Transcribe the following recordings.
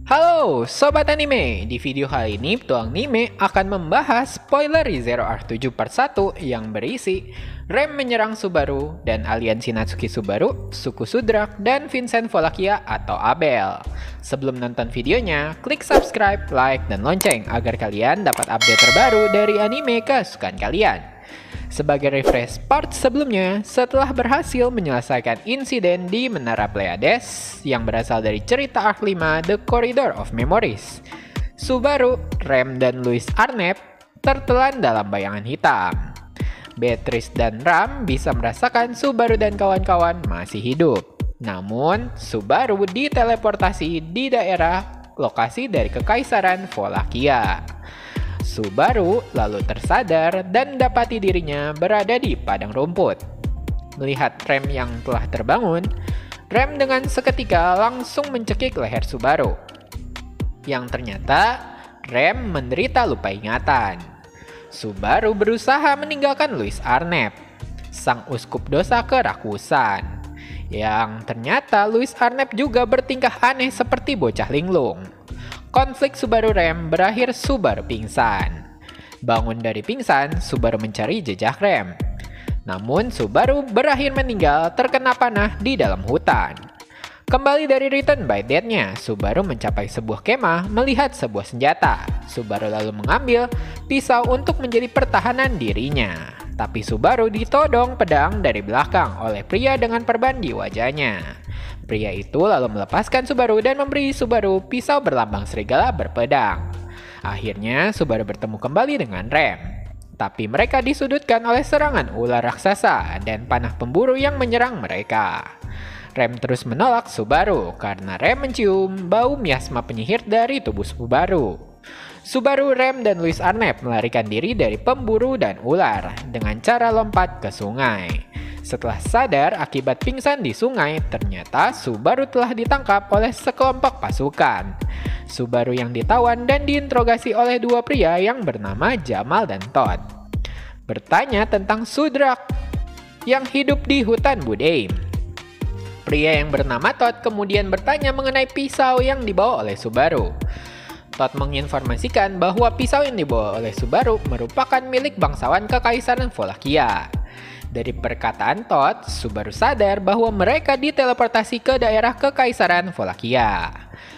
Halo Sobat Anime, di video kali ini Tuang Anime akan membahas spoiler di Zero Arc 7 Part 1 yang berisi Rem menyerang Subaru dan aliansi Natsuki Subaru, Suku Sudrak, dan Vincent Volachia atau Abel. Sebelum nonton videonya, klik subscribe, like, dan lonceng agar kalian dapat update terbaru dari anime kesukaan kalian. Sebagai refresh part sebelumnya, setelah berhasil menyelesaikan insiden di Menara Pleiades yang berasal dari cerita Arc 5 The Corridor of Memories, Subaru, Rem, dan Louis Arnett tertelan dalam bayangan hitam. Beatrice dan Ram bisa merasakan Subaru dan kawan-kawan masih hidup. Namun, Subaru diteleportasi di daerah lokasi dari Kekaisaran Volachia. Subaru lalu tersadar dan mendapati dirinya berada di padang rumput. Melihat Rem yang telah terbangun, Rem dengan seketika langsung mencekik leher Subaru. Yang ternyata Rem menderita lupa ingatan. Subaru berusaha meninggalkan Louis Arnett, sang uskup dosa kerakusan. Yang ternyata Louis Arnett juga bertingkah aneh seperti bocah linglung. Konflik Subaru-Rem berakhir Subaru pingsan. Bangun dari pingsan, Subaru mencari jejak Rem. Namun Subaru berakhir meninggal terkena panah di dalam hutan. Kembali dari Return by Death-nya, Subaru mencapai sebuah kemah melihat sebuah senjata. Subaru lalu mengambil pisau untuk menjadi pertahanan dirinya. Tapi Subaru ditodong pedang dari belakang oleh pria dengan perban di wajahnya. Pria itu lalu melepaskan Subaru dan memberi Subaru pisau berlambang serigala berpedang. Akhirnya Subaru bertemu kembali dengan Rem. Tapi mereka disudutkan oleh serangan ular raksasa dan panah pemburu yang menyerang mereka. Rem terus menolak Subaru karena Rem mencium bau miasma penyihir dari tubuh Subaru. Subaru, Rem, dan Louis Arnett melarikan diri dari pemburu dan ular dengan cara lompat ke sungai. Setelah sadar akibat pingsan di sungai, ternyata Subaru telah ditangkap oleh sekelompok pasukan. Subaru yang ditawan dan diinterogasi oleh dua pria yang bernama Jamal dan Todd. Bertanya tentang Sudrak yang hidup di hutan Budeim. Pria yang bernama Todd kemudian bertanya mengenai pisau yang dibawa oleh Subaru. Todd menginformasikan bahwa pisau yang dibawa oleh Subaru merupakan milik bangsawan Kekaisaran Volachia. Dari perkataan Todd, Subaru sadar bahwa mereka diteleportasi ke daerah Kekaisaran Volachia.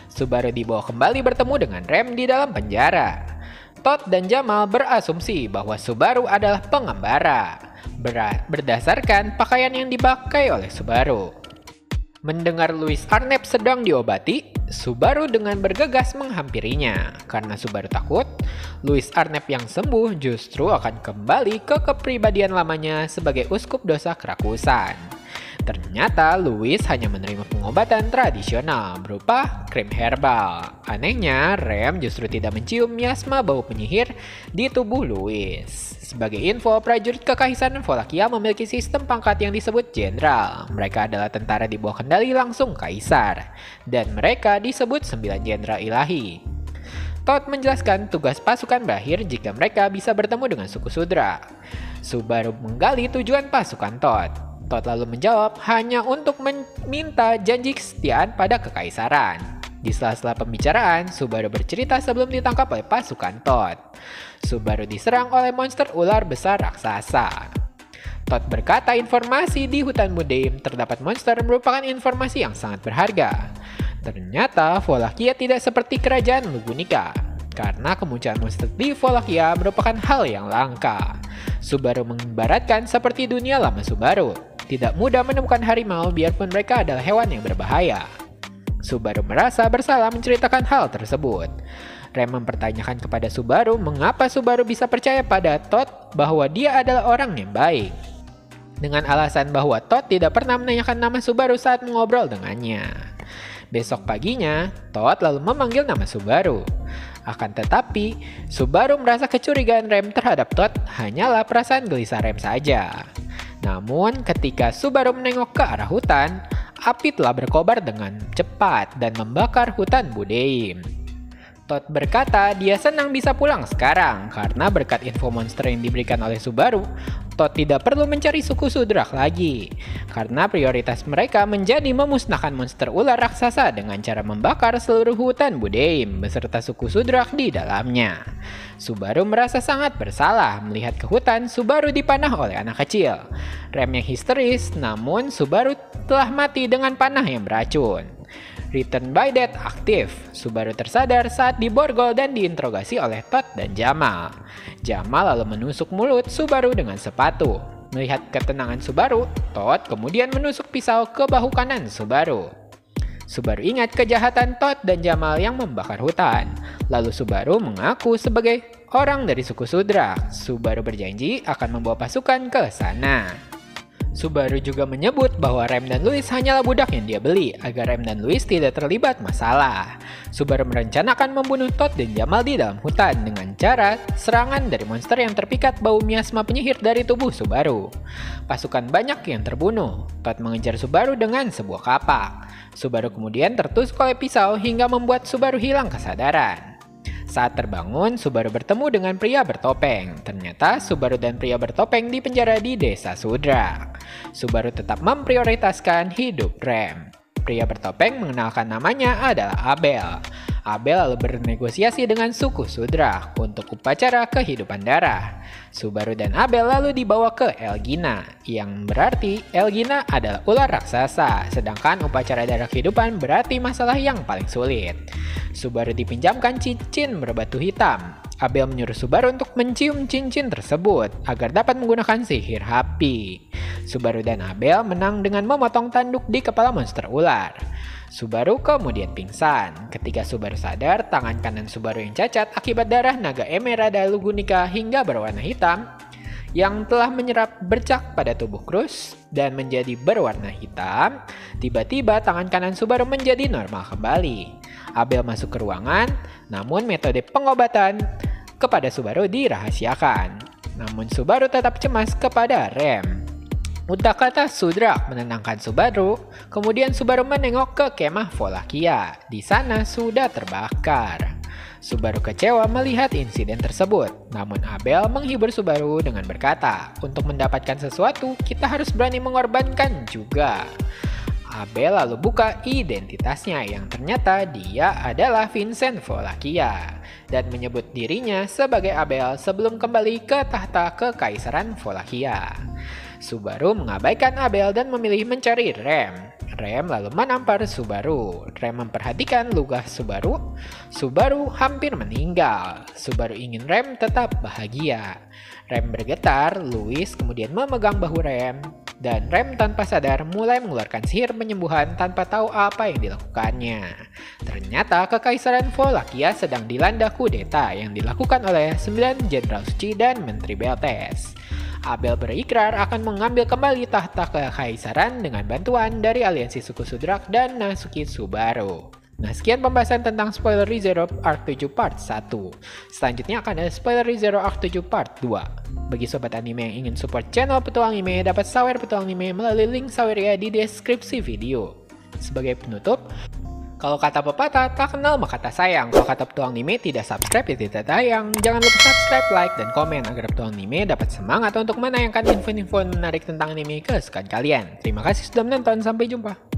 Subaru dibawa kembali bertemu dengan Rem di dalam penjara. Todd dan Jamal berasumsi bahwa Subaru adalah pengembara, berdasarkan pakaian yang dipakai oleh Subaru. Mendengar Louis Arnett sedang diobati, Subaru dengan bergegas menghampirinya. Karena Subaru takut, Louis Arnett yang sembuh justru akan kembali ke kepribadian lamanya sebagai uskup dosa kerakusan. Ternyata Louis hanya menerima pengobatan tradisional berupa krim herbal. Anehnya, Rem justru tidak mencium miasma bau penyihir di tubuh Louis. Sebagai info, prajurit Kekaisaran Volachia memiliki sistem pangkat yang disebut jenderal. Mereka adalah tentara di bawah kendali langsung kaisar. Dan mereka disebut 9 jenderal ilahi. Todd menjelaskan tugas pasukan berakhir jika mereka bisa bertemu dengan suku Sudra. Subaru menggali tujuan pasukan Todd. Todd lalu menjawab hanya untuk meminta janji kesetiaan pada kekaisaran. Di sela-sela pembicaraan, Subaru bercerita sebelum ditangkap oleh pasukan Todd. Subaru diserang oleh monster ular besar raksasa. Todd berkata informasi di hutan Budeim terdapat monster merupakan informasi yang sangat berharga. Ternyata Volachia tidak seperti kerajaan Lugunica, karena kemunculan monster di Volachia merupakan hal yang langka. Subaru mengibaratkan seperti dunia lama Subaru. Tidak mudah menemukan harimau biarpun mereka adalah hewan yang berbahaya. Subaru merasa bersalah menceritakan hal tersebut. Rem mempertanyakan kepada Subaru mengapa Subaru bisa percaya pada Todd bahwa dia adalah orang yang baik. Dengan alasan bahwa Todd tidak pernah menanyakan nama Subaru saat mengobrol dengannya. Besok paginya, Todd lalu memanggil nama Subaru. Akan tetapi, Subaru merasa kecurigaan Rem terhadap Todd hanyalah perasaan gelisah Rem saja. Namun, ketika Subaru menengok ke arah hutan, api telah berkobar dengan cepat dan membakar hutan Budeim. Todd berkata dia senang bisa pulang sekarang karena berkat info monster yang diberikan oleh Subaru, Todd tidak perlu mencari suku Sudrak lagi, karena prioritas mereka menjadi memusnahkan monster ular raksasa dengan cara membakar seluruh hutan Budeim beserta suku Sudrak di dalamnya. Subaru merasa sangat bersalah melihat ke hutan Subaru dipanah oleh anak kecil. Rem yang histeris, namun Subaru telah mati dengan panah yang beracun. Return by Death aktif. Subaru tersadar saat diborgol dan diinterogasi oleh Todd dan Jamal. Jamal lalu menusuk mulut Subaru dengan sepatu. Melihat ketenangan Subaru, Todd kemudian menusuk pisau ke bahu kanan Subaru. Subaru ingat kejahatan Todd dan Jamal yang membakar hutan. Lalu Subaru mengaku sebagai orang dari suku Sudrak. Subaru berjanji akan membawa pasukan ke sana. Subaru juga menyebut bahwa Rem dan Louis hanyalah budak yang dia beli agar Rem dan Louis tidak terlibat masalah. Subaru merencanakan membunuh Todd dan Jamal di dalam hutan dengan cara serangan dari monster yang terpikat bau miasma penyihir dari tubuh Subaru. Pasukan banyak yang terbunuh. Todd mengejar Subaru dengan sebuah kapak. Subaru kemudian tertusuk oleh pisau hingga membuat Subaru hilang kesadaran. Saat terbangun, Subaru bertemu dengan pria bertopeng. Ternyata Subaru dan pria bertopeng dipenjara di desa Sudrak. Subaru tetap memprioritaskan hidup Rem. Pria bertopeng mengenalkan namanya adalah Abel. Abel lalu bernegosiasi dengan suku Sudrak untuk upacara kehidupan darah. Subaru dan Abel lalu dibawa ke Elgina, yang berarti Elgina adalah ular raksasa, sedangkan upacara darah kehidupan berarti masalah yang paling sulit. Subaru dipinjamkan cincin berbatu hitam. Abel menyuruh Subaru untuk mencium cincin tersebut agar dapat menggunakan sihir api. Subaru dan Abel menang dengan memotong tanduk di kepala monster ular. Subaru kemudian pingsan. Ketika Subaru sadar, tangan kanan Subaru yang cacat akibat darah naga Emerald Lugunica hingga berwarna hitam yang telah menyerap bercak pada tubuh Cruz dan menjadi berwarna hitam, tiba-tiba tangan kanan Subaru menjadi normal kembali. Abel masuk ke ruangan, namun metode pengobatan kepada Subaru dirahasiakan. Namun Subaru tetap cemas kepada Rem. Utak-kata Sudrak menenangkan Subaru, kemudian Subaru menengok ke kemah Wallachia. Di sana sudah terbakar. Subaru kecewa melihat insiden tersebut, namun Abel menghibur Subaru dengan berkata, untuk mendapatkan sesuatu, kita harus berani mengorbankan juga. Abel lalu buka identitasnya yang ternyata dia adalah Vincent Wallachia dan menyebut dirinya sebagai Abel sebelum kembali ke tahta kekaisaran Wallachia. Subaru mengabaikan Abel dan memilih mencari Rem. Rem lalu menampar Subaru. Rem memperhatikan luka Subaru. Subaru hampir meninggal. Subaru ingin Rem tetap bahagia. Rem bergetar, Louis kemudian memegang bahu Rem. Dan Rem tanpa sadar mulai mengeluarkan sihir penyembuhan tanpa tahu apa yang dilakukannya. Ternyata kekaisaran Wallachia sedang dilanda kudeta yang dilakukan oleh 9 jenderal suci dan menteri Beltes. Abel berikrar akan mengambil kembali tahta kekaisaran dengan bantuan dari aliansi suku Sudrak dan Natsuki Subaru. Nah, sekian pembahasan tentang spoiler ReZero Arc 7 Part 1. Selanjutnya akan ada spoiler ReZero Arc 7 Part 2. Bagi sobat anime yang ingin support channel Petualang Anime, dapat sawer Petualang Anime melalui link saweria di deskripsi video. Sebagai penutup, kalau kata pepatah, tak kenal maka tak sayang. Kalau kata Petualang Anime, tidak subscribe ya tidak tayang. Jangan lupa subscribe, like, dan komen agar Petualang Anime dapat semangat untuk menayangkan info-info menarik tentang anime kesukaan kalian. Terima kasih sudah menonton, sampai jumpa.